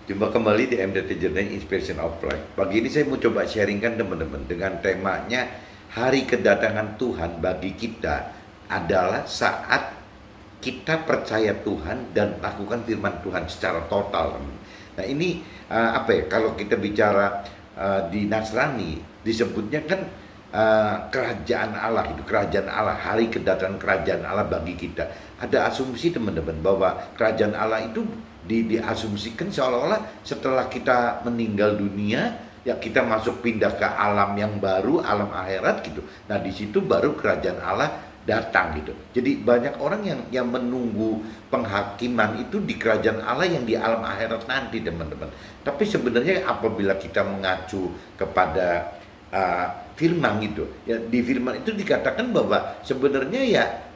Jumpa kembali di MDT Journey Inspiration of Life. Pagi ini saya mau coba sharingkan teman-teman dengan temanya hari kedatangan Tuhan bagi kita adalah saat kita percaya Tuhan dan lakukan firman Tuhan secara total. Nah ini apa ya, kalau kita bicara di Nasrani disebutnya kan kerajaan Allah, itu kerajaan Allah, hari kedatangan kerajaan Allah bagi kita. Ada asumsi teman-teman bahwa kerajaan Allah itu diasumsikan seolah-olah setelah kita meninggal dunia ya kita masuk pindah ke alam yang baru, alam akhirat gitu. Nah di situ baru kerajaan Allah datang gitu. Jadi banyak orang yang menunggu penghakiman itu di kerajaan Allah yang di alam akhirat nanti teman-teman. Tapi sebenarnya apabila kita mengacu kepada firman gitu ya, di firman itu dikatakan bahwa sebenarnya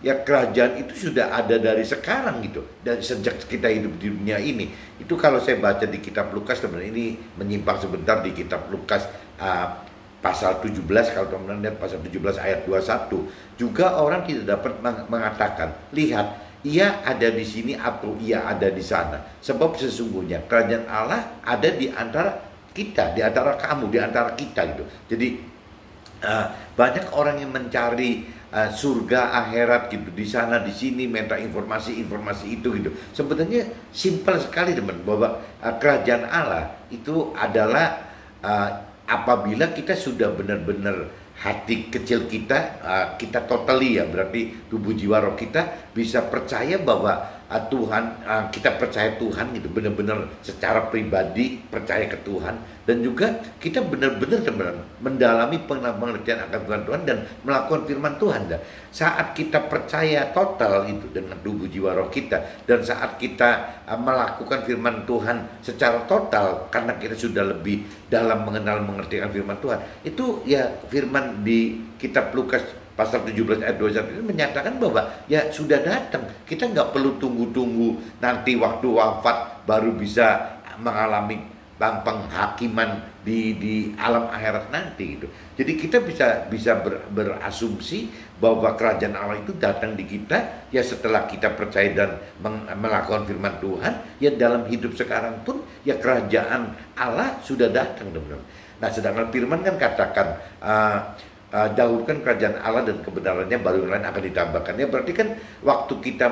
ya kerajaan itu sudah ada dari sekarang gitu, dan sejak kita hidup di dunia ini. Itu kalau saya baca di kitab Lukas, teman-teman, ini menyimpang sebentar di kitab Lukas pasal 17, kalau teman-teman lihat pasal 17 ayat 21, juga orang tidak dapat mengatakan, lihat ia ada di sini atau ia ada di sana, sebab sesungguhnya kerajaan Allah ada di antara kita, di antara kamu, di antara kita gitu. Jadi banyak orang yang mencari surga akhirat gitu, di sana di sini minta informasi itu gitu. Sebenarnya simpel sekali teman, bahwa kerajaan Allah itu adalah apabila kita sudah benar-benar hati kecil kita, kita totally ya, berarti tubuh jiwa roh kita bisa percaya bahwa Tuhan, kita percaya Tuhan gitu, benar-benar secara pribadi percaya ke Tuhan, dan juga kita benar-benar teman-teman mendalami pengertian akan Tuhan dan melakukan firman Tuhan. Dan saat kita percaya total itu dengan tubuh jiwa roh kita, dan saat kita melakukan firman Tuhan secara total karena kita sudah lebih dalam mengenal mengerti akan firman Tuhan, itu ya firman di kitab Lukas pasal 17 ayat 21 ini menyatakan bahwa ya sudah datang. Kita nggak perlu tunggu-tunggu nanti waktu wafat baru bisa mengalami penghakiman di alam akhirat nanti gitu. Jadi kita bisa berasumsi bahwa kerajaan Allah itu datang di kita ya setelah kita percaya dan melakukan firman Tuhan. Ya dalam hidup sekarang pun ya kerajaan Allah sudah datang teman-teman. Nah sedangkan firman kan katakan dahulukan kerajaan Allah dan kebenarannya, baru yang lain akan ditambahkan. Ya berarti kan waktu kita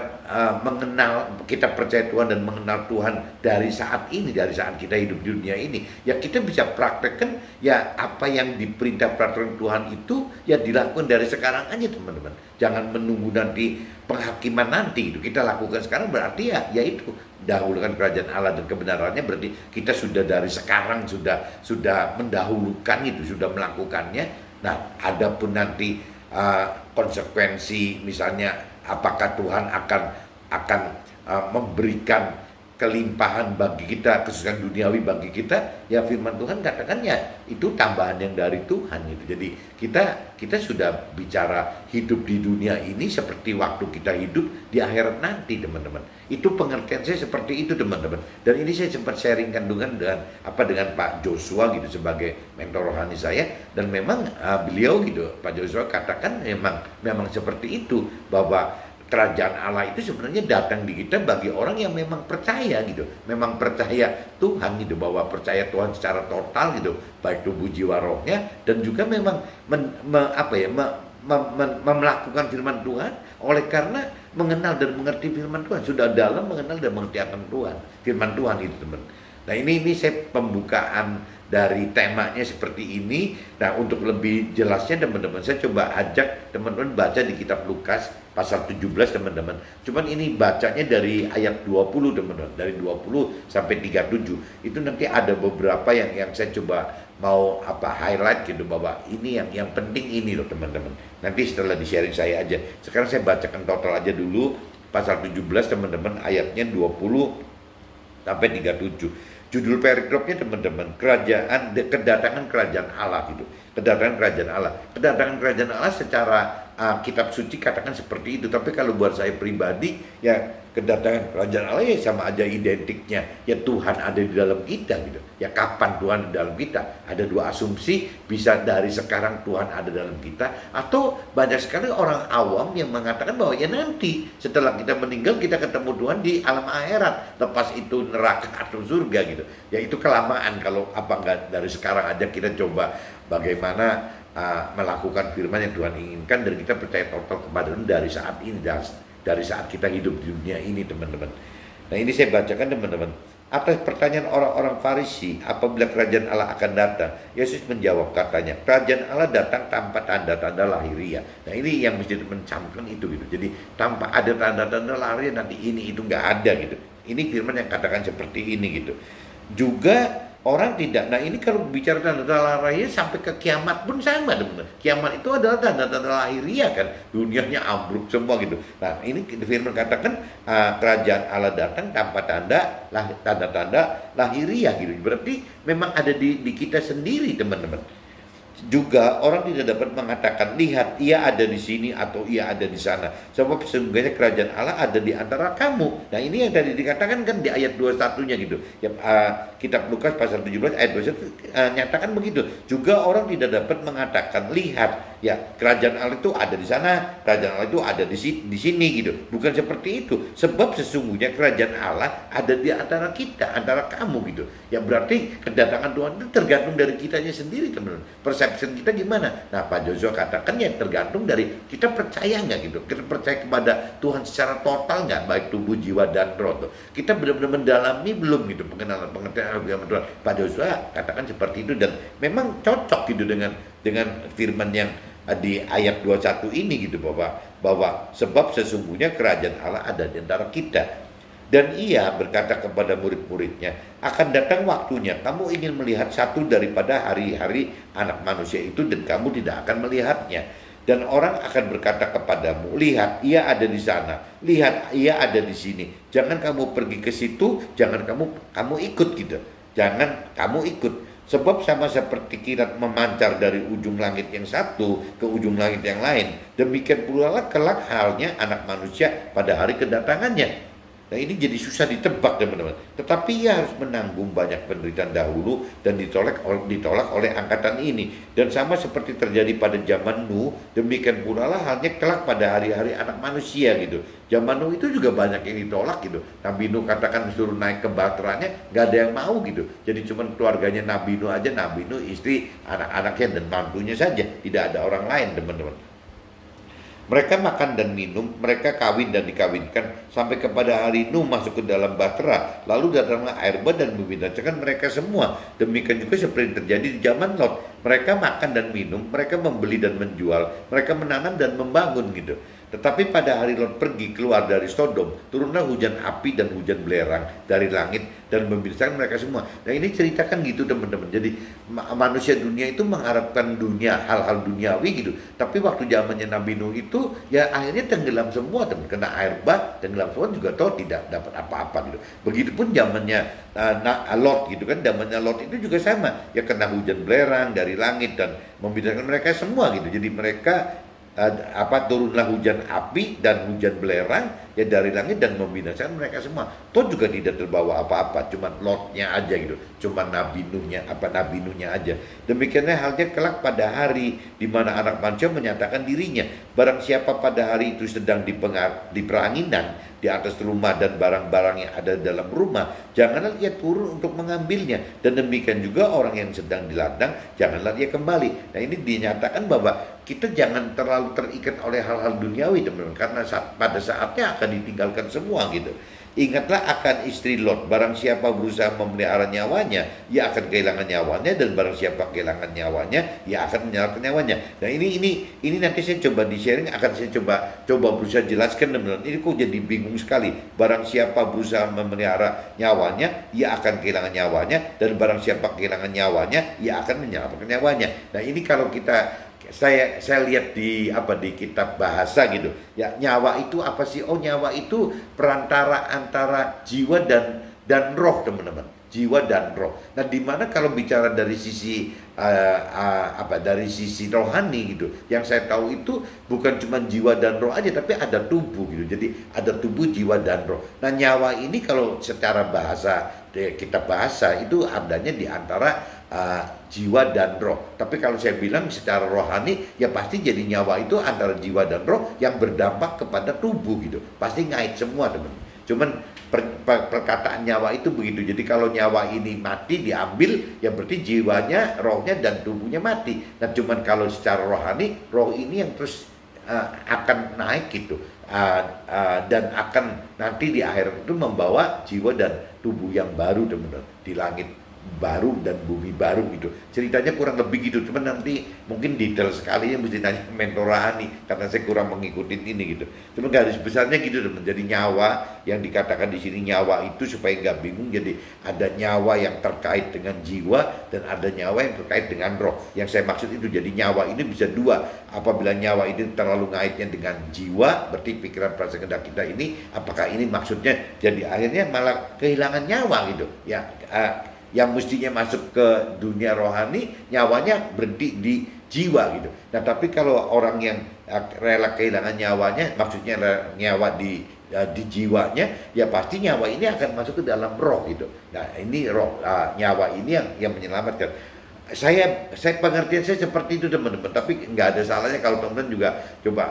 mengenal, kita percaya Tuhan dan mengenal Tuhan dari saat ini, dari saat kita hidup di dunia ini, ya kita bisa praktekkan ya apa yang diperintah peraturan Tuhan itu ya dilakukan dari sekarang aja teman-teman. Jangan menunggu nanti penghakiman nanti, itu kita lakukan sekarang. Berarti ya itu dahulukan kerajaan Allah dan kebenarannya, berarti kita sudah dari sekarang sudah mendahulukan itu, sudah melakukannya. Nah, adapun nanti konsekuensi, misalnya apakah Tuhan akan memberikan kelimpahan bagi kita, kesusahan duniawi bagi kita, ya firman Tuhan katakannya itu tambahan yang dari Tuhan gitu. Jadi kita sudah bicara hidup di dunia ini seperti waktu kita hidup di akhirat nanti teman-teman. Itu pengertian saya seperti itu teman-teman. Dan ini saya sempat sharingkan dengan Pak Joshua gitu sebagai mentor rohani saya, dan memang beliau gitu, Pak Joshua katakan memang seperti itu, bahwa kerajaan Allah itu sebenarnya datang di kita bagi orang yang memang percaya gitu, memang percaya Tuhan gitu, bahwa percaya Tuhan secara total gitu, baik tubuh jiwa rohnya, dan juga memang melakukan firman Tuhan oleh karena mengenal dan mengerti firman Tuhan, sudah dalam mengenal dan mengerti akan Tuhan, firman Tuhan itu teman. Nah ini saya pembukaan dari temanya seperti ini. Nah untuk lebih jelasnya teman-teman, saya coba ajak teman-teman baca di kitab Lukas pasal 17 teman-teman. Cuman ini bacanya dari ayat 20 teman-teman, dari 20 sampai 37. Itu nanti ada beberapa yang saya coba mau highlight gitu, bahwa ini yang penting ini loh teman-teman. Nanti setelah di-sharing saya aja. Sekarang saya bacakan total aja dulu pasal 17 teman-teman, ayatnya 20 sampai 37. Judul perikopnya teman-teman, kedatangan kerajaan Allah gitu. Kedatangan kerajaan Allah. Kedatangan kerajaan Allah secara kitab suci katakan seperti itu. Tapi kalau buat saya pribadi, ya kedatangan kerajaan Allah ya sama aja identiknya. Ya Tuhan ada di dalam kita gitu. Ya kapan Tuhan di dalam kita? Ada dua asumsi, bisa dari sekarang Tuhan ada dalam kita, atau banyak sekali orang awam yang mengatakan bahwa ya nanti setelah kita meninggal kita ketemu Tuhan di alam akhirat, lepas itu neraka atau surga gitu. Ya itu kelamaan kalau apa enggak dari sekarang aja kita coba bagaimana melakukan firman yang Tuhan inginkan, dan kita percaya total kepada Tuhan dari saat ini, dari saat kita hidup di dunia ini, teman-teman. Nah ini saya bacakan, teman-teman. Atas pertanyaan orang-orang Farisi, apabila kerajaan Allah akan datang, Yesus menjawab, katanya, kerajaan Allah datang tanpa tanda-tanda lahiriah. Nah ini yang mesti mencamkan itu gitu. Jadi tanpa ada tanda-tanda lahiriah, nanti ini itu nggak ada gitu. Ini firman yang katakan seperti ini gitu. Juga orang tidak, nah ini kalau bicara tanda-tanda lahiriah sampai ke kiamat pun sama, teman-teman. Kiamat itu adalah tanda-tanda lahiriah kan, dunianya ambruk semua gitu. Nah ini firman katakan kerajaan Allah datang tanpa tanda-tanda lahiriah gitu. Berarti memang ada di kita sendiri, teman-teman. Juga orang tidak dapat mengatakan, lihat ia ada di sini atau ia ada di sana, sebab sesungguhnya kerajaan Allah ada di antara kamu. Nah ini yang tadi dikatakan kan di ayat 21-nya gitu ya, kitab Lukas pasal 17 ayat 21 nyatakan begitu. Juga orang tidak dapat mengatakan, lihat ya kerajaan Allah itu ada di sana, kerajaan Allah itu ada di sini gitu. Bukan seperti itu, sebab sesungguhnya kerajaan Allah ada di antara kita, antara kamu gitu. Ya berarti kedatangan Tuhan itu tergantung dari kitanya sendiri, teman-teman. Perception kita gimana? Nah Pak Joshua katakan ya tergantung dari kita percaya nggak gitu. Kita percaya kepada Tuhan secara total nggak, baik tubuh, jiwa, dan roh tuh. Kita benar-benar mendalami belum gitu pengenalan pengertian Tuhan. Pak Joshua katakan seperti itu, dan memang cocok gitu dengan firman yang di ayat 21 ini gitu, bahwa sebab sesungguhnya kerajaan Allah ada di antara kita. Dan ia berkata kepada murid-muridnya, akan datang waktunya kamu ingin melihat satu daripada hari-hari anak manusia itu, dan kamu tidak akan melihatnya. Dan orang akan berkata kepadamu, lihat ia ada di sana, lihat ia ada di sini. Jangan kamu pergi ke situ, jangan kamu ikut gitu. Jangan kamu ikut. Sebab sama seperti kilat memancar dari ujung langit yang satu ke ujung langit yang lain, demikian pula kelak halnya anak manusia pada hari kedatangannya. Nah ini jadi susah ditebak, teman-teman. Tetapi ia harus menanggung banyak penderitaan dahulu dan ditolak oleh angkatan ini. Dan sama seperti terjadi pada zaman Nuh, demikian pula halnya kelak pada hari-hari anak manusia gitu. Zaman Nuh itu juga banyak yang ditolak gitu. Nabi Nuh katakan disuruh naik ke bahteranya, nggak ada yang mau gitu. Jadi cuma keluarganya Nabi Nuh aja, Nabi Nuh, istri, anak-anaknya dan mantunya saja. Tidak ada orang lain, teman-teman. Mereka makan dan minum, mereka kawin dan dikawinkan, sampai kepada hari Nuh masuk ke dalam bahtera. Lalu datanglah air bah dan membinasakan mereka semua. Demikian juga seperti terjadi di zaman Lot. Mereka makan dan minum, mereka membeli dan menjual, mereka menanam dan membangun gitu. Tetapi pada hari Lot pergi keluar dari Sodom, turunlah hujan api dan hujan belerang dari langit dan membinasakan mereka semua. Nah ini ceritakan gitu, teman-teman. Jadi manusia dunia itu mengharapkan dunia, hal-hal duniawi gitu. Tapi waktu zamannya Nabi Nuh itu ya akhirnya tenggelam semua, teman. Kena air bah, tenggelam semua juga toh tidak dapat apa-apa gitu. Begitupun zamannya Lot gitu kan, zamannya Lot itu juga sama. Ya kena hujan belerang dari langit dan membinasakan mereka semua gitu. Jadi mereka turunlah hujan api dan hujan belerang ya dari langit dan membinasakan mereka semua. Toh juga tidak terbawa apa-apa, cuma Lotnya aja gitu, cuma Nabi Nuhnya aja. Demikianlah halnya kelak pada hari di mana anak manusia menyatakan dirinya. Barang siapa pada hari itu sedang di peranginan di atas rumah dan barang-barang yang ada dalam rumah, janganlah dia turun untuk mengambilnya. Dan demikian juga orang yang sedang di ladang, janganlah dia kembali. Nah ini dinyatakan bahwa kita jangan terlalu terikat oleh hal-hal duniawi, teman-teman, karena pada saatnya akan ditinggalkan semua gitu. Ingatlah akan istri Lot, barang siapa berusaha memelihara nyawanya, ia akan kehilangan nyawanya, dan barang siapa kehilangan nyawanya, ia akan menyelamatkan nyawanya. Nah ini nanti saya coba di sharing, akan saya coba berusaha jelaskan, teman-teman. Ini kok jadi bingung sekali. Barang siapa berusaha memelihara nyawanya, ia akan kehilangan nyawanya, dan barang siapa kehilangan nyawanya, ia akan menyelamatkan nyawanya. Nah ini kalau saya lihat di kitab bahasa gitu ya, nyawa itu apa sih? Oh, nyawa itu perantara antara jiwa dan roh, teman-teman. Jiwa dan roh. Nah, di mana kalau bicara dari sisi dari sisi rohani gitu, yang saya tahu itu bukan cuma jiwa dan roh aja, tapi ada tubuh gitu. Jadi ada tubuh, jiwa dan roh. Nah, nyawa ini kalau secara bahasa kita bahasa itu adanya di antara jiwa dan roh. Tapi kalau saya bilang secara rohani, ya pasti jadi nyawa itu antara jiwa dan roh yang berdampak kepada tubuh gitu. Pasti ngait semua, teman. Cuman perkataan nyawa itu begitu. Jadi kalau nyawa ini mati diambil, ya berarti jiwanya, rohnya dan tubuhnya mati. Nah, cuman kalau secara rohani, roh ini yang terus akan naik gitu, dan akan nanti di akhir itu membawa jiwa dan tubuh yang baru, teman-teman, di langit baru dan bumi baru gitu. Ceritanya kurang lebih gitu, cuman nanti mungkin detail sekali ya mesti tanya mentor Rohani karena saya kurang mengikuti ini gitu. Cuma garis besarnya gitu, teman. Jadi nyawa yang dikatakan di sini nyawa itu supaya nggak bingung, jadi ada nyawa yang terkait dengan jiwa dan ada nyawa yang terkait dengan roh. Yang saya maksud itu, jadi nyawa ini bisa dua. Apabila nyawa ini terlalu ngaitnya dengan jiwa, berarti pikiran perasaan kehendak kita ini, apakah ini maksudnya jadi akhirnya malah kehilangan nyawa gitu ya. Yang mestinya masuk ke dunia rohani, nyawanya berhenti di jiwa gitu. Nah, tapi kalau orang yang rela kehilangan nyawanya, maksudnya nyawa di jiwanya, ya pasti nyawa ini akan masuk ke dalam roh gitu. Nah, ini roh, nyawa ini yang menyelamatkan. Saya pengertian saya seperti itu, teman-teman. Tapi nggak ada salahnya kalau teman-teman juga coba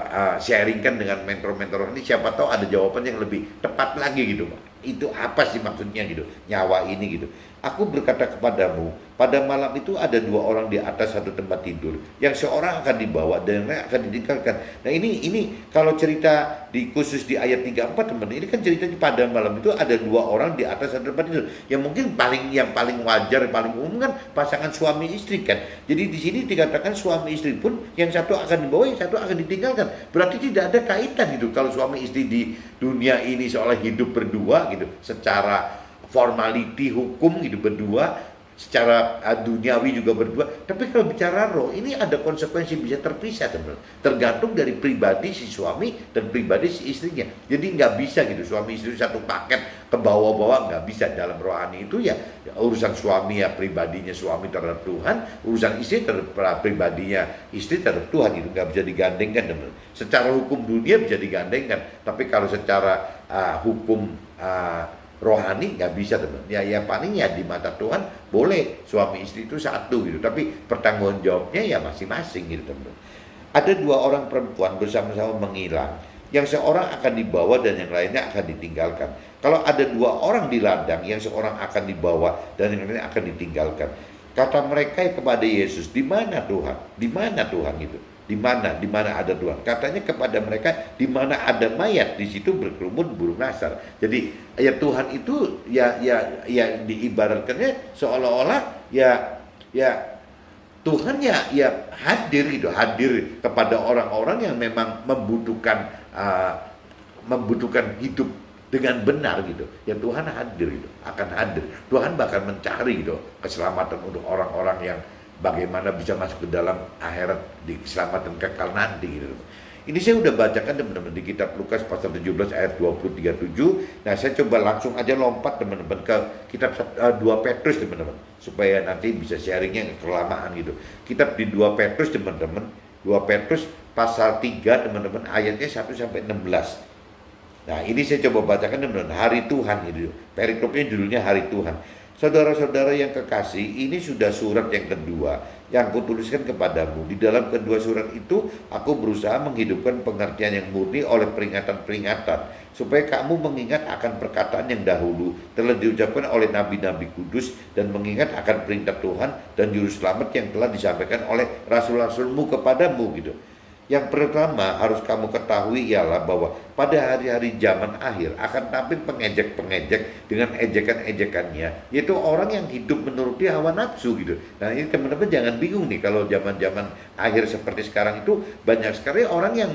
sharingkan dengan mentor-mentor ini, siapa tahu ada jawaban yang lebih tepat lagi gitu, Pak. Itu apa sih maksudnya gitu, nyawa ini gitu. Aku berkata kepadamu, pada malam itu ada dua orang di atas satu tempat tidur, yang seorang akan dibawa dan yang lain akan ditinggalkan. Nah, ini kalau cerita khusus di ayat 34, teman, ini kan ceritanya pada malam itu ada dua orang di atas satu tempat tidur. Yang mungkin yang paling wajar, paling umum kan pasangan suami istri kan. Jadi di sini dikatakan suami istri pun yang satu akan dibawa, yang satu akan ditinggalkan. Berarti tidak ada kaitan gitu kalau suami istri di dunia ini seolah hidup berdua gitu, secara formality hukum gitu berdua, secara duniawi juga berdua. Tapi kalau bicara roh, ini ada konsekuensi bisa terpisah, teman. Tergantung dari pribadi si suami dan pribadi si istrinya. Jadi nggak bisa gitu suami istri satu paket ke bawah-bawah, nggak bisa. Dalam rohani itu ya urusan suami ya pribadinya suami terhadap Tuhan, urusan istri terhadap pribadinya istri terhadap Tuhan, itu nggak bisa digandengkan, teman. Secara hukum dunia bisa digandengkan, tapi kalau secara hukum rohani nggak bisa, teman. Ya paling ya di mata Tuhan boleh suami istri itu satu gitu, tapi pertanggung jawabnya ya masing-masing gitu, teman. Ada dua orang perempuan bersama-sama menghilang, yang seorang akan dibawa dan yang lainnya akan ditinggalkan. Kalau ada dua orang di ladang, yang seorang akan dibawa dan yang lainnya akan ditinggalkan. Kata mereka kepada Yesus, di mana Tuhan? Di mana Tuhan itu? Di mana ada Tuhan? Katanya kepada mereka, di mana ada mayat, di situ berkerumun burung nasar. Jadi ya Tuhan itu ya diibaratkannya seolah-olah ya Tuhan ya hadir gitu, hadir kepada orang-orang yang memang membutuhkan hidup dengan benar gitu. Ya Tuhan hadir gitu, akan hadir. Tuhan bakal mencari gitu keselamatan untuk orang-orang yang bagaimana bisa masuk ke dalam akhirat, di keselamatan kekal nanti gitu. Ini saya udah bacakan, teman-teman, di kitab Lukas pasal 17 ayat 20-37. Nah, saya coba langsung aja lompat, teman-teman, ke kitab 2 Petrus, teman-teman, supaya nanti bisa sharingnya nggak kelamaan gitu. Kitab di 2 Petrus, teman-teman, 2 Petrus pasal 3, teman-teman, ayatnya 1 sampai 16. Nah, ini saya coba bacakan, teman-teman, hari Tuhan gitu. Periklopnya judulnya hari Tuhan. Saudara-saudara yang kekasih, ini sudah surat yang kedua yang kutuliskan kepadamu. Di dalam kedua surat itu, aku berusaha menghidupkan pengertian yang murni oleh peringatan-peringatan, supaya kamu mengingat akan perkataan yang dahulu telah diucapkan oleh nabi-nabi kudus, dan mengingat akan perintah Tuhan dan juru selamat yang telah disampaikan oleh rasul-rasulmu kepadamu gitu. Yang pertama harus kamu ketahui ialah bahwa pada hari-hari zaman akhir akan tampil pengejek-pengejek dengan ejekan-ejekannya, yaitu orang yang hidup menuruti hawa nafsu gitu. Nah, ini teman-teman jangan bingung nih, kalau zaman-zaman akhir seperti sekarang itu banyak sekali orang yang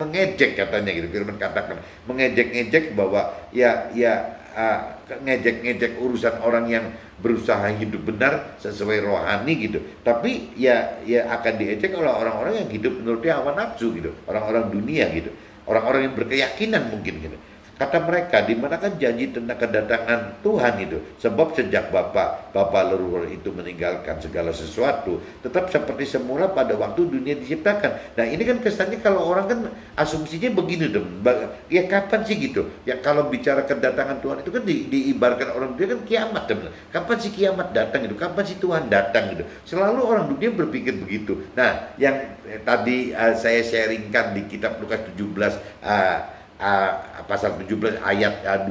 mengejek, katanya gitu, firman katakan mengejek-ngejek bahwa ngejek-ngejek urusan orang yang berusaha hidup benar sesuai rohani gitu. Tapi ya akan diejek oleh orang-orang yang hidup menuruti hawa nafsu gitu, orang-orang dunia gitu, orang-orang yang berkeyakinan mungkin gitu. Kata mereka, di mana kan janji tentang kedatangan Tuhan itu? Sebab sejak Bapa leluhur itu meninggalkan segala sesuatu, tetap seperti semula pada waktu dunia diciptakan. Nah ini kan kesannya kalau orang kan asumsinya begini dong. Ya kapan sih gitu? Ya kalau bicara kedatangan Tuhan itu kan diibaratkan orang dunia kan kiamat, teman. Kapan sih kiamat datang gitu? Kapan sih Tuhan datang gitu? Selalu orang dunia berpikir begitu. Nah, yang tadi saya sharingkan di kitab Lukas 17 pasal 17 ayat 21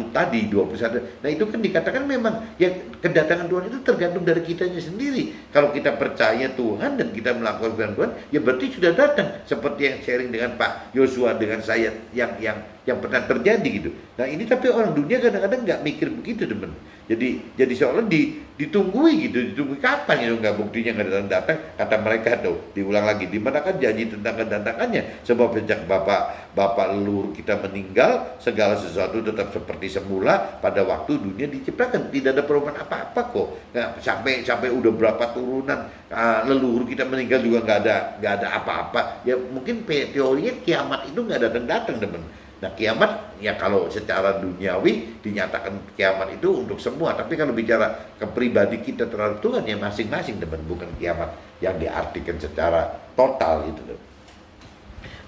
tadi 21. Nah, itu kan dikatakan memang ya kedatangan Tuhan itu tergantung dari kitanya sendiri. Kalau kita percaya Tuhan dan kita melakukan firman Tuhan, ya berarti sudah datang. Seperti yang sharing dengan Pak Yosua dengan saya yang pernah terjadi gitu. Nah, ini tapi orang dunia kadang-kadang nggak mikir begitu, teman. Jadi seolah ditunggui gitu, ditunggu kapan itu nggak buktinya nggak datang. Kata mereka tuh, diulang lagi, di mana kan janji tentang kedatangannya? Sebab sejak Bapak leluhur kita meninggal, segala sesuatu tetap seperti semula pada waktu dunia diciptakan. Tidak ada perubahan apa-apa kok. Nah, sampai udah berapa turunan leluhur kita meninggal juga nggak ada apa-apa. Ya mungkin teorinya kiamat itu nggak datang-datang, teman. Nah kiamat ya kalau secara duniawi dinyatakan kiamat itu untuk semua, tapi kalau bicara ke pribadi kita terhadap Tuhan ya masing-masing, teman, bukan kiamat yang diartikan secara total gitu loh.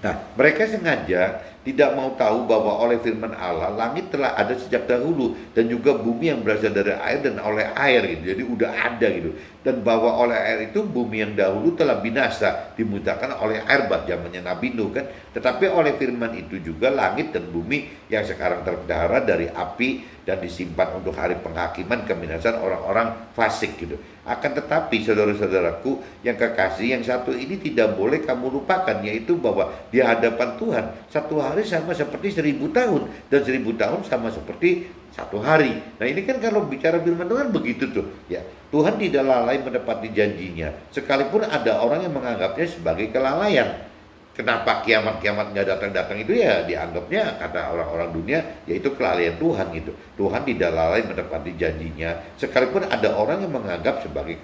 Nah, mereka sengaja tidak mau tahu bahwa oleh firman Allah langit telah ada sejak dahulu dan juga bumi yang berasal dari air dan oleh air gitu. Jadi udah ada gitu. Dan bahwa oleh air itu bumi yang dahulu telah binasa dimutakan oleh air bah zamannya Nabi Nuh kan. Tetapi oleh firman itu juga langit dan bumi yang sekarang terpelihara dari api dan disimpan untuk hari penghakiman kebinasan orang-orang fasik gitu. Akan tetapi saudara-saudaraku yang kekasih, yang satu ini tidak boleh kamu lupakan, yaitu bahwa di hadapan Tuhan satu hari sama seperti 1000 tahun dan 1000 tahun sama seperti satu hari. Nah ini kan kalau bicara firman Tuhan begitu tuh ya. Tuhan tidak lalai menepati janjinya, sekalipun ada orang yang menganggapnya sebagai kelalaian. Kenapa kiamat-kiamat nggak datang-datang itu ya dianggapnya kata orang-orang dunia yaitu kelalaian Tuhan gitu. Tuhan tidak lalai menepati janjinya, sekalipun ada orang yang menganggap sebagai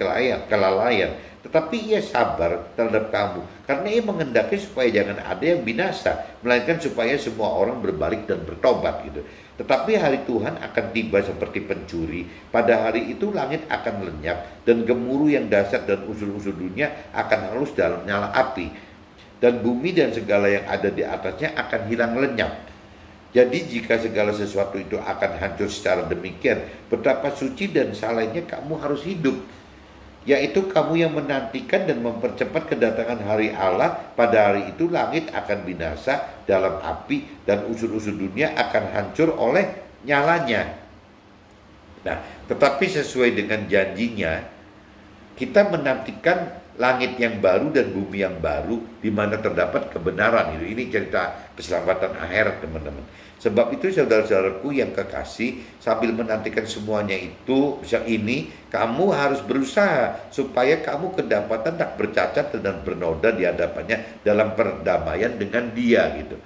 kelalaian. Tetapi ia sabar terhadap kamu, karena ia mengendaki supaya jangan ada yang binasa, melainkan supaya semua orang berbalik dan bertobat gitu. Tetapi hari Tuhan akan tiba seperti pencuri. Pada hari itu langit akan lenyap dan gemuruh yang dahsyat dan unsur-unsur dunia akan halus dalam nyala api. Dan bumi dan segala yang ada di atasnya akan hilang lenyap. Jadi jika segala sesuatu itu akan hancur secara demikian, betapa suci dan salehnya kamu harus hidup. Yaitu kamu yang menantikan dan mempercepat kedatangan hari Allah. Pada hari itu langit akan binasa dalam api dan unsur-unsur dunia akan hancur oleh nyalanya. Nah, tetapi sesuai dengan janjinya, kita menantikan langit yang baru dan bumi yang baru di mana terdapat kebenaran. Ini cerita keselamatan akhirat, teman-teman. Sebab itu saudara-saudaraku yang kekasih, sambil menantikan semuanya itu, kamu harus berusaha supaya kamu kedapatan tak bercacat dan bernoda di hadapannya dalam perdamaian dengan Dia gitu.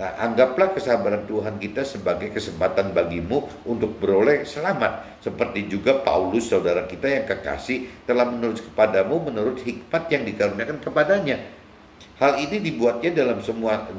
Nah, anggaplah kesabaran Tuhan kita sebagai kesempatan bagimu untuk beroleh selamat. Seperti juga Paulus, saudara kita yang kekasih, telah menulis kepadamu menurut hikmat yang dikaruniakan kepadanya. Hal ini dibuatnya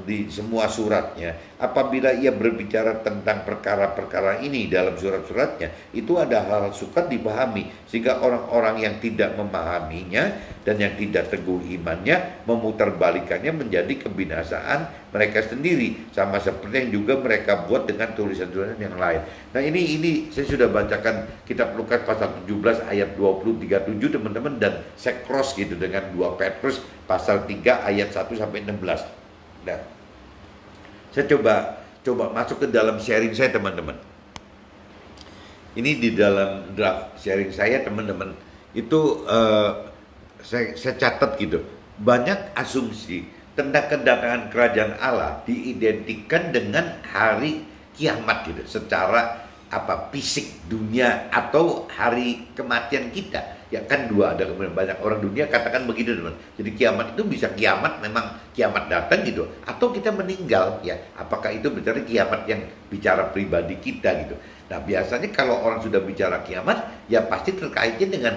di semua suratnya. Apabila ia berbicara tentang perkara-perkara ini dalam surat-suratnya, itu ada hal sukar dipahami, sehingga orang-orang yang tidak memahaminya dan yang tidak teguh imannya memutarbalikannya menjadi kebinasaan mereka sendiri, sama seperti yang juga mereka buat dengan tulisan-tulisan yang lain. Nah ini saya sudah bacakan kitab Lukas pasal 17 ayat 20-37 teman-teman, dan saya cross gitu dengan 2 Petrus pasal 3 ayat 1 sampai 16. Nah, saya coba masuk ke dalam sharing saya, teman-teman. Ini di dalam draft sharing saya, teman-teman. Itu saya catat gitu. Banyak asumsi tentang kedatangan kerajaan Allah diidentikan dengan hari kiamat gitu, secara fisik dunia atau hari kematian kita. Ya kan dua, ada kemudian banyak orang dunia katakan begitu, teman. Jadi kiamat itu bisa kiamat memang kiamat datang gitu, atau kita meninggal ya. Apakah itu berarti kiamat yang bicara pribadi kita gitu. Nah, biasanya kalau orang sudah bicara kiamat ya pasti terkaitnya dengan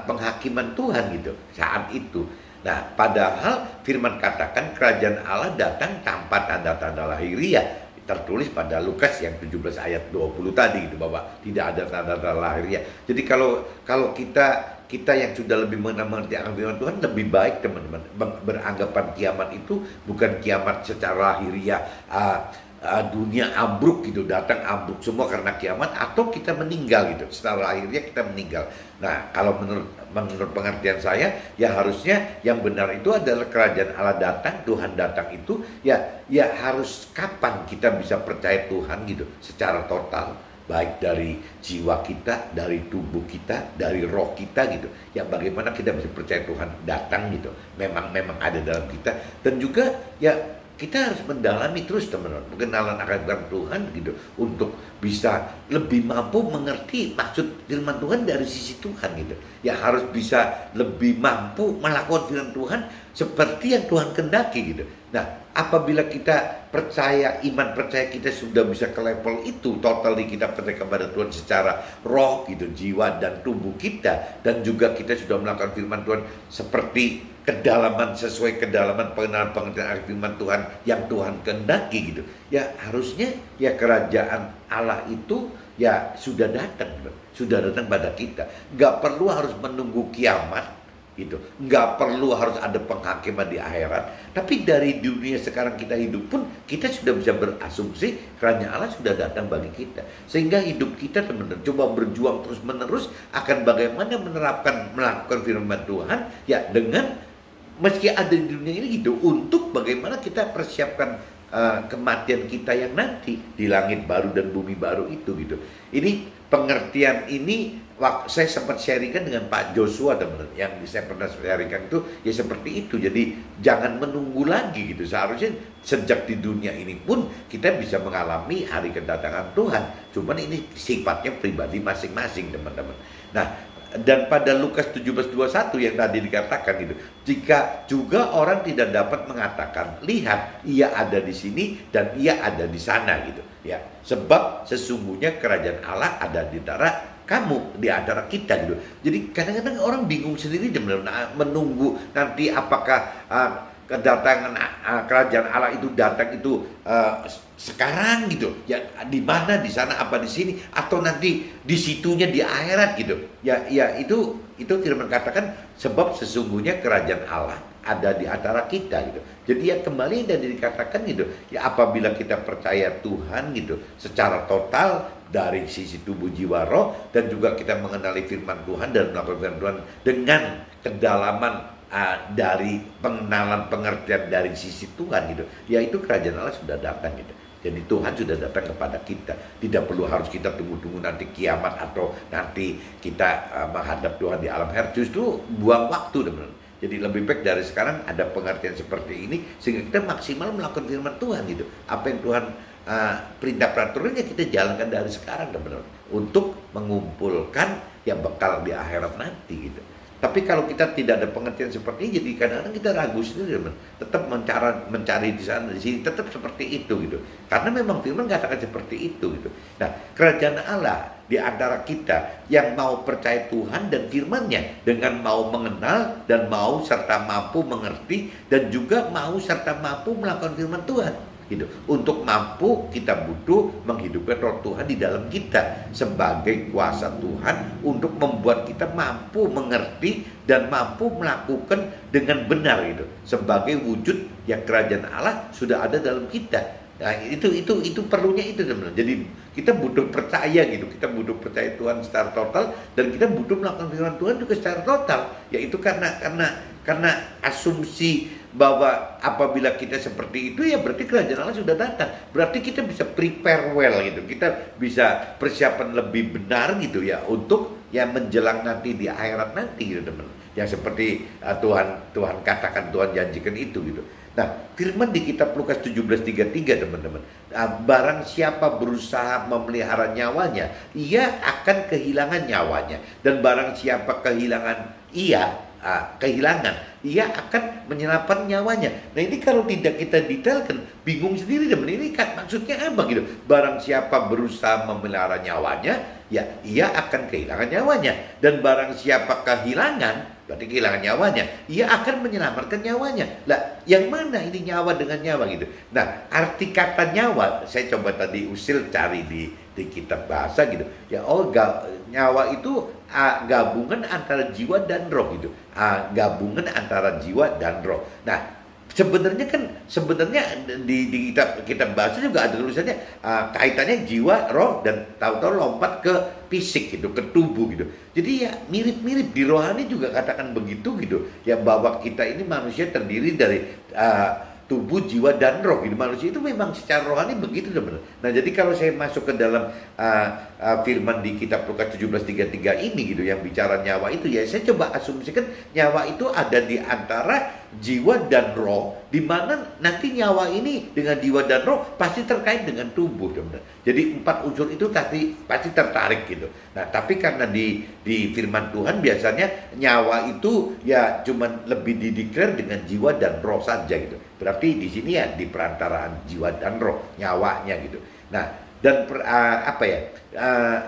penghakiman Tuhan gitu saat itu. Nah, padahal firman katakan kerajaan Allah datang tanpa tanda-tanda lahiriah. tertulis pada Lukas yang 17 ayat 20 tadi itu, bahwa tidak ada tanda-tanda lahiriah. Jadi kalau kita yang sudah lebih mengerti akan firman Tuhan, lebih baik teman-teman beranggapan kiamat itu bukan kiamat secara lahiriah, dunia ambruk gitu, datang ambruk semua karena kiamat, atau kita meninggal gitu, setelah lahirnya kita meninggal. Nah, kalau menurut pengertian saya, ya harusnya yang benar itu adalah kerajaan Allah datang, Tuhan datang itu ya harus kapan kita bisa percaya Tuhan gitu secara total, baik dari jiwa kita, dari tubuh kita, dari roh kita gitu. Ya bagaimana kita bisa percaya Tuhan datang gitu, memang ada dalam kita. Dan juga ya kita harus mendalami terus teman-teman pengenalan akan Tuhan gitu, untuk bisa lebih mampu mengerti maksud firman Tuhan dari sisi Tuhan gitu. Ya harus bisa lebih mampu melakukan firman Tuhan seperti yang Tuhan kehendaki gitu. Nah, apabila kita percaya, iman percaya kita sudah bisa ke level itu, totally kita percaya kepada Tuhan secara roh gitu, jiwa dan tubuh kita, dan juga kita sudah melakukan firman Tuhan seperti kedalaman, sesuai kedalaman pengenalan pengertian firman Tuhan yang Tuhan kehendaki gitu. Ya harusnya ya kerajaan Allah itu ya sudah datang pada kita. Nggak perlu harus menunggu kiamat gitu, nggak perlu harus ada penghakiman di akhirat. Tapi dari dunia sekarang kita hidup pun kita sudah bisa berasumsi kerajaan Allah sudah datang bagi kita. Sehingga hidup kita teman-teman coba berjuang terus menerus akan bagaimana melakukan firman Tuhan ya, dengan meski ada di dunia ini gitu, untuk bagaimana kita persiapkan kematian kita yang nanti di langit baru dan bumi baru itu gitu. Ini pengertian ini saya sempat sharingkan dengan Pak Joshua teman-teman, yang saya pernah sharingkan itu ya seperti itu. Jadi jangan menunggu lagi gitu, seharusnya sejak di dunia ini pun kita bisa mengalami hari kedatangan Tuhan. Cuman ini sifatnya pribadi masing-masing teman-teman. Nah, dan pada Lukas 17:21 yang tadi dikatakan gitu, jika juga orang tidak dapat mengatakan, lihat ia ada di sini dan ia ada di sana gitu ya, sebab sesungguhnya kerajaan Allah ada di antara kamu, di antara kita gitu. Jadi kadang-kadang orang bingung sendiri menunggu nanti apakah kedatangan kerajaan Allah itu datang itu sekarang gitu ya, di mana, di sana apa di sini, atau nanti di situnya di akhirat gitu ya. Itu firman katakan sebab sesungguhnya kerajaan Allah ada di antara kita gitu. Jadi ya kembali dan dikatakan gitu ya, apabila kita percaya Tuhan gitu secara total dari sisi tubuh, jiwa, roh, dan juga kita mengenali firman Tuhan dan melakukan firman Tuhan dengan kedalaman dari pengenalan pengertian dari sisi Tuhan gitu, yaitu kerajaan Allah sudah datang gitu. Jadi Tuhan sudah datang kepada kita. Tidak perlu harus kita tunggu-tunggu nanti kiamat atau nanti kita menghadap Tuhan di alam akhirat. Justru buang waktu teman-teman. Jadi lebih baik dari sekarang ada pengertian seperti ini sehingga kita maksimal melakukan firman Tuhan gitu. Apa yang Tuhan perintah peraturannya kita jalankan dari sekarang teman-teman, untuk mengumpulkan yang bekal di akhirat nanti gitu. Tapi kalau kita tidak ada pengertian seperti ini, jadi kadang-kadang kita ragu sendiri, teman. Tetap mencari di sana di sini, tetap seperti itu gitu. Karena memang firman katakan seperti itu gitu. Nah, kerajaan Allah di antara kita yang mau percaya Tuhan dan firman-Nya, dengan mau mengenal dan mau serta mampu mengerti, dan juga mau serta mampu melakukan firman Tuhan gitu. Untuk mampu, kita butuh menghidupkan roh Tuhan di dalam kita sebagai kuasa Tuhan untuk membuat kita mampu mengerti dan mampu melakukan dengan benar gitu, sebagai wujud yang kerajaan Allah sudah ada dalam kita. Nah, itu perlunya itu teman-teman. Jadi kita butuh percaya gitu, kita butuh percaya Tuhan secara total, dan kita butuh melakukan firman Tuhan juga secara total. Yaitu karena asumsi bahwa apabila kita seperti itu ya berarti kerajaan Allah sudah datang. Berarti kita bisa prepare well gitu. Kita bisa persiapan lebih benar gitu ya, untuk yang menjelang nanti di akhirat nanti gitu teman. Yang seperti Tuhan katakan, Tuhan janjikan itu gitu. Nah, firman di kitab Lukas 17:33 teman-teman, barang siapa berusaha memelihara nyawanya, ia akan kehilangan nyawanya. Dan barang siapa kehilangan, ia akan menyelamatkan nyawanya. Nah, ini kalau tidak kita detailkan, bingung sendiri teman. Ini kan maksudnya apa gitu? Barang siapa berusaha memelihara nyawanya, ya ia akan kehilangan nyawanya. Dan barang siapa kehilangan berarti kehilangan nyawanya. Ia akan menyelamatkan nyawanya. Lah, yang mana ini nyawa dengan nyawa gitu. Nah, arti kata nyawa, saya coba tadi usil cari di kitab bahasa gitu. Ya, nyawa itu gabungan antara jiwa dan roh gitu. Gabungan antara jiwa dan roh. Nah, sebenarnya di kitab bahasa juga ada tulisannya kaitannya jiwa, roh, dan tahu-tahu lompat ke fisik gitu, ke tubuh gitu. Jadi ya mirip-mirip di rohani juga katakan begitu gitu. Ya bahwa kita ini manusia terdiri dari tubuh, jiwa, dan roh gitu. Manusia itu memang secara rohani begitu benar. Nah, jadi kalau saya masuk ke dalam firman di kitab Lukas 17:33 ini gitu yang bicara nyawa itu, ya saya coba asumsikan nyawa itu ada di antara jiwa dan roh, di mana nanti nyawa ini dengan jiwa dan roh pasti terkait dengan tubuh, teman-teman. Jadi 4 unsur itu pasti tertarik gitu. Nah, tapi karena di firman Tuhan biasanya nyawa itu ya cuman lebih dideklar dengan jiwa dan roh saja gitu. Berarti di sini ya di perantaraan jiwa dan roh, nyawanya gitu. Nah, dan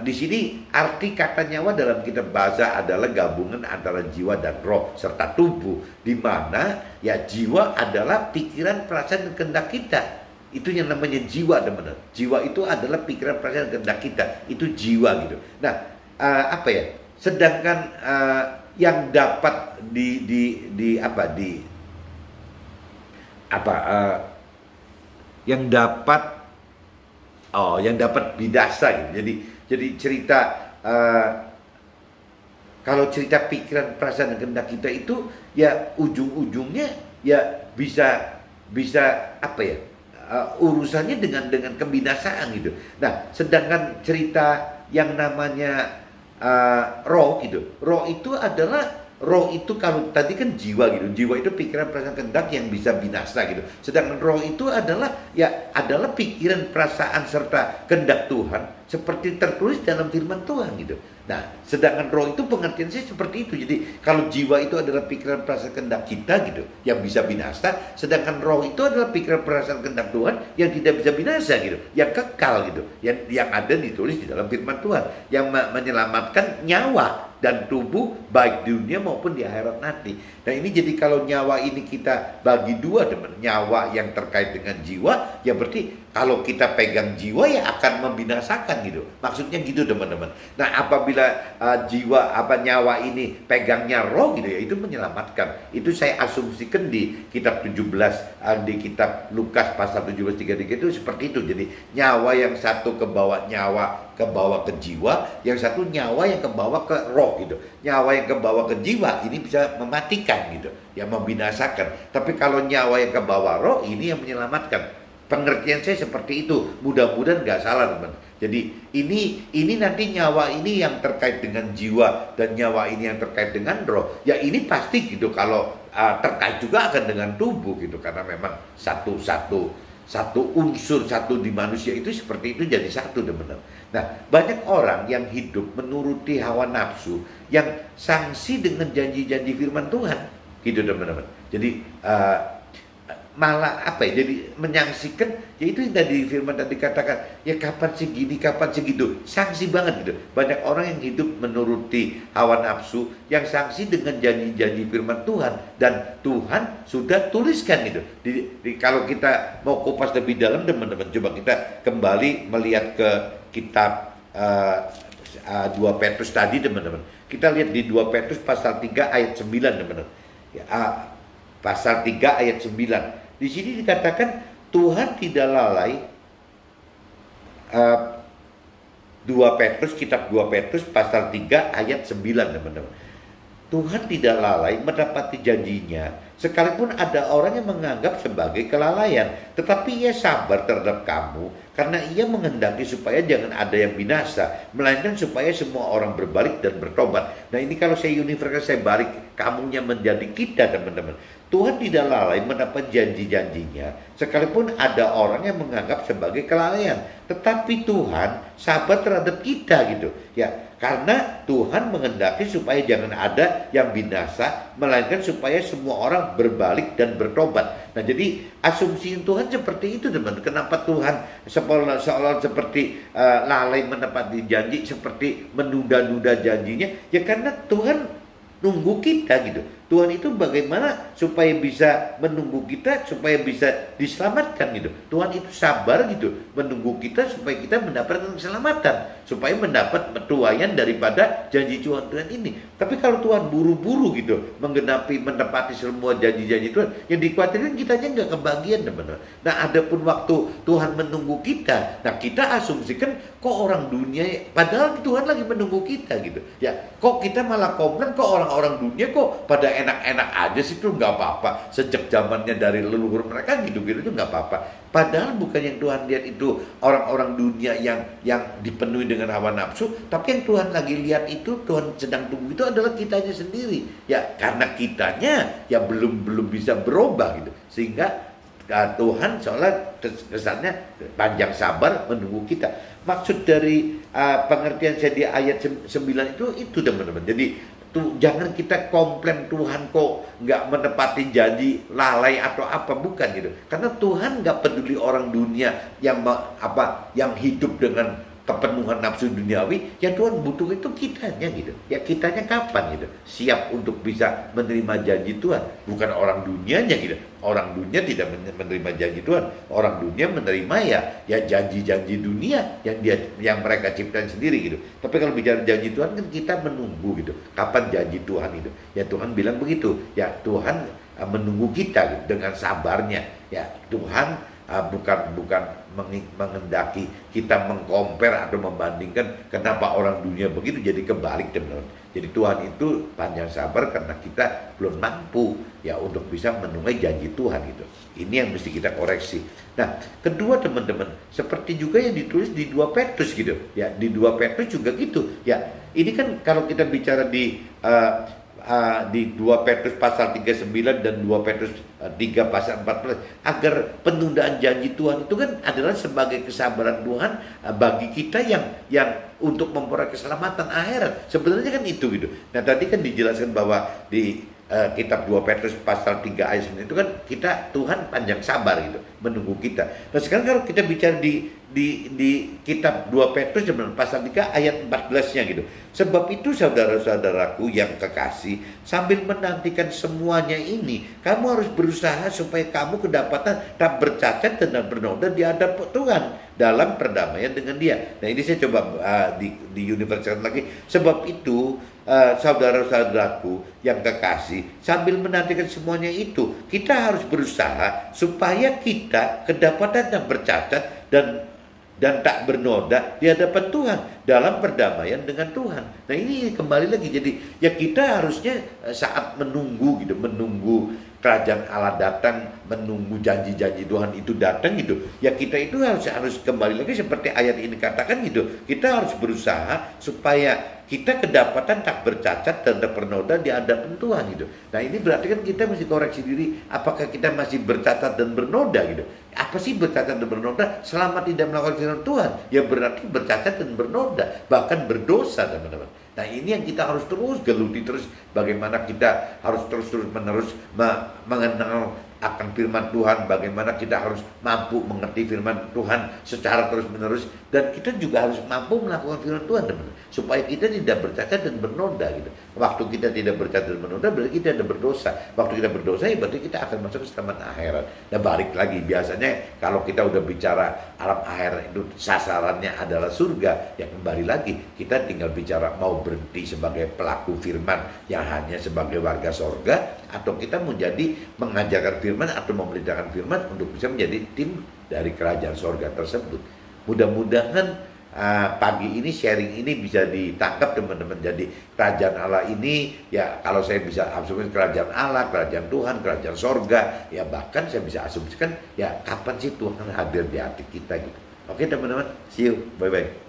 di sini arti kata nyawa dalam kitab bahasa adalah gabungan antara jiwa dan roh serta tubuh, di mana ya jiwa adalah pikiran, perasaan, dan kehendak kita. Itu yang namanya jiwa, teman-teman. Jiwa itu adalah pikiran, perasaan, dan kehendak kita. Itu jiwa gitu. Nah, sedangkan yang dapat yang dapat bidasa gitu. Jadi cerita kalau cerita pikiran, perasaan, dan kehendak kita itu ya ujung-ujungnya ya bisa urusannya dengan kebinasaan gitu. Nah, sedangkan cerita yang namanya roh gitu. Roh itu kalau tadi kan jiwa gitu. Jiwa itu pikiran, perasaan, kehendak yang bisa binasa gitu. Sedangkan roh itu adalah pikiran, perasaan, serta kehendak Tuhan seperti tertulis dalam firman Tuhan gitu. Nah, sedangkan roh itu pengertian saya seperti itu. Jadi kalau jiwa itu adalah pikiran, perasaan, kehendak kita gitu yang bisa binasa, sedangkan roh itu adalah pikiran, perasaan, kehendak Tuhan yang tidak bisa binasa gitu, yang kekal gitu, yang ada ditulis di dalam firman Tuhan, yang menyelamatkan nyawa dan tubuh baik di dunia maupun di akhirat nanti. Nah, ini jadi kalau nyawa ini kita bagi dua, teman. Nyawa yang terkait dengan jiwa, ya berarti kalau kita pegang jiwa ya akan membinasakan gitu. Maksudnya gitu, teman-teman. Nah, apabila nyawa ini pegangnya roh gitu ya, itu menyelamatkan. Itu saya asumsikan di kitab 17 di kitab Lukas pasal 17:33 itu seperti itu. Jadi nyawa yang satu kebawa ke jiwa, yang satu nyawa yang kebawa ke roh gitu. Nyawa yang kebawa ke jiwa ini bisa mematikan gitu, yang membinasakan. Tapi kalau nyawa yang kebawa roh ini yang menyelamatkan. Pengertian saya seperti itu. Mudah-mudahan nggak salah, teman. Jadi ini nanti nyawa ini yang terkait dengan jiwa dan nyawa ini yang terkait dengan roh. Ya ini pasti gitu kalau terkait juga akan dengan tubuh gitu, karena memang satu unsur satu di manusia itu seperti itu jadi satu, teman-teman. Nah, banyak orang yang hidup menuruti hawa nafsu yang sanksi dengan janji-janji firman Tuhan gitu, teman-teman. Jadi malah jadi menyangsikan, yaitu yang tadi firman tadi katakan, ya kapan segini, kapan segitu, sanksi banget gitu. Banyak orang yang hidup menuruti hawa nafsu yang sanksi dengan janji-janji firman Tuhan, dan Tuhan sudah tuliskan gitu. Kalau kita mau kupas lebih dalam, teman-teman, coba kita kembali melihat ke kitab 2 Petrus tadi, teman-teman. Kita lihat di 2 Petrus pasal 3 ayat 9, teman-teman. Ya, pasal 3 ayat 9. Di sini dikatakan Tuhan tidak lalai. 2 Petrus pasal 3 ayat 9, teman-teman. Tuhan tidak lalai menepati janjinya, sekalipun ada orang yang menganggap sebagai kelalaian, tetapi ia sabar terhadap kamu, karena ia menghendaki supaya jangan ada yang binasa, melainkan supaya semua orang berbalik dan bertobat. Nah, ini kalau saya universal, saya balik kamunya menjadi kita, teman-teman. Tuhan tidak lalai mendapat janji-janjinya, sekalipun ada orang yang menganggap sebagai kelalaian, tetapi Tuhan sabar terhadap kita gitu ya, karena Tuhan menghendaki supaya jangan ada yang binasa, melainkan supaya semua orang berbalik dan bertobat. Nah, jadi asumsi Tuhan seperti itu, teman. Kenapa Tuhan seolah seperti lalai menepati janji, seperti menunda-nunda janjinya? Ya karena Tuhan nunggu kita gitu. Tuhan itu bagaimana supaya bisa menunggu kita, supaya bisa diselamatkan gitu. Tuhan itu sabar gitu, menunggu kita supaya kita mendapatkan keselamatan, supaya mendapat petuaian daripada janji Tuhan ini. Tapi kalau Tuhan buru-buru gitu, menepati semua janji-janji Tuhan, yang dikhawatirkan kitanya nggak kebagian teman-teman. Nah, adapun waktu Tuhan menunggu kita, nah kita asumsikan kok orang dunia, padahal Tuhan lagi menunggu kita gitu. Ya, kok kita malah komplain, kok orang-orang dunia kok pada enak-enak aja sih, tuh nggak apa-apa. Sejak zamannya dari leluhur mereka gitu-gitu tuh nggak apa-apa. Padahal bukan yang Tuhan lihat itu orang-orang dunia yang dipenuhi dengan hawa nafsu, tapi yang Tuhan lagi lihat itu, Tuhan sedang tunggu itu adalah kitanya sendiri. Ya, karena kitanya ya belum bisa berubah gitu. Sehingga Tuhan seolah kesannya panjang sabar menunggu kita. Maksud dari pengertian saya di ayat 9 itu teman-teman. Jadi jangan kita komplain Tuhan kok nggak menepati janji, lalai atau apa, bukan gitu. Karena Tuhan nggak peduli orang dunia yang yang hidup dengan kepenuhan nafsu duniawi. Yang Tuhan butuh itu kitanya gitu. Ya kitanya kapan gitu siap untuk bisa menerima janji Tuhan, bukan orang dunianya gitu. Orang dunia tidak menerima janji Tuhan. Orang dunia menerima ya janji-janji dunia yang mereka ciptakan sendiri gitu. Tapi kalau bicara janji Tuhan kan kita menunggu gitu. Kapan janji Tuhan itu? Ya Tuhan bilang begitu. Ya Tuhan menunggu kita gitu, dengan sabarnya. Ya Tuhan bukan mengendaki kita mengcompare atau membandingkan kenapa orang dunia begitu, jadi kebalik teman-teman. Jadi Tuhan itu panjang sabar karena kita belum mampu ya untuk bisa memenuhi janji Tuhan gitu. Ini yang mesti kita koreksi. Nah, kedua teman-teman, seperti juga yang ditulis di 2 Petrus gitu. Ya, di 2 Petrus juga gitu. Ya, ini kan kalau kita bicara di 2 Petrus pasal 39 dan 2 Petrus 3 pasal 14, agar penundaan janji Tuhan itu kan adalah sebagai kesabaran Tuhan bagi kita yang untuk memperoleh keselamatan akhirat. Sebenarnya kan itu gitu. Nah, tadi kan dijelaskan bahwa di kitab 2 Petrus pasal 3 ayat 9 itu kan kita Tuhan panjang sabar gitu menunggu kita. Nah, sekarang kalau kita bicara di kitab 2 Petrus pasal 3 ayat 14-nya gitu. Sebab itu saudara-saudaraku yang kekasih, sambil menantikan semuanya ini, kamu harus berusaha supaya kamu kedapatan tak bercacat dan bernoda di hadapan Tuhan dalam perdamaian dengan Dia. Nah, ini saya coba di universalkan lagi. Sebab itu saudara-saudaraku yang kekasih, sambil menantikan semuanya itu, kita harus berusaha supaya kita kedapatan tak bercacat dan tak bernoda di hadapan Tuhan dalam perdamaian dengan Tuhan. Nah, ini kembali lagi, jadi ya kita harusnya saat menunggu gitu, menunggu kerajaan Allah datang, menunggu janji-janji Tuhan itu datang gitu. Ya kita itu harus kembali lagi seperti ayat ini katakan gitu. Kita harus berusaha supaya kita kedapatan tak bercacat dan tak bernoda di hadapan Tuhan gitu. Nah, ini berarti kan kita mesti koreksi diri, apakah kita masih bercacat dan bernoda gitu. Apa sih bercacat dan bernoda? Selama tidak melakukan firman Tuhan, ya berarti bercacat dan bernoda, bahkan berdosa teman-teman. Nah, ini yang kita harus terus geluti terus, bagaimana kita harus terus menerus mengenal akan firman Tuhan, bagaimana kita harus mampu mengerti firman Tuhan secara terus menerus, dan kita juga harus mampu melakukan firman Tuhan teman-teman, supaya kita tidak bercacat dan bernoda gitu. Waktu kita tidak bercacat dan bernoda berarti kita tidak berdosa. Waktu kita berdosa ya berarti kita akan masuk ke selamat akhirat. Nah, balik lagi, biasanya kalau kita udah bicara alam akhirat itu sasarannya adalah surga, ya kembali lagi kita tinggal bicara mau berhenti sebagai pelaku firman yang hanya sebagai warga sorga, atau kita menjadi mengajarkan firman atau memberitakan firman untuk bisa menjadi tim dari kerajaan sorga tersebut. Mudah-mudahan pagi ini sharing ini bisa ditangkap teman-teman. Jadi kerajaan Allah ini ya, kalau saya bisa asumsikan kerajaan Allah, kerajaan Tuhan, kerajaan sorga, ya bahkan saya bisa asumsikan ya kapan sih Tuhan hadir di hati kita gitu. Oke teman-teman, see you, bye-bye.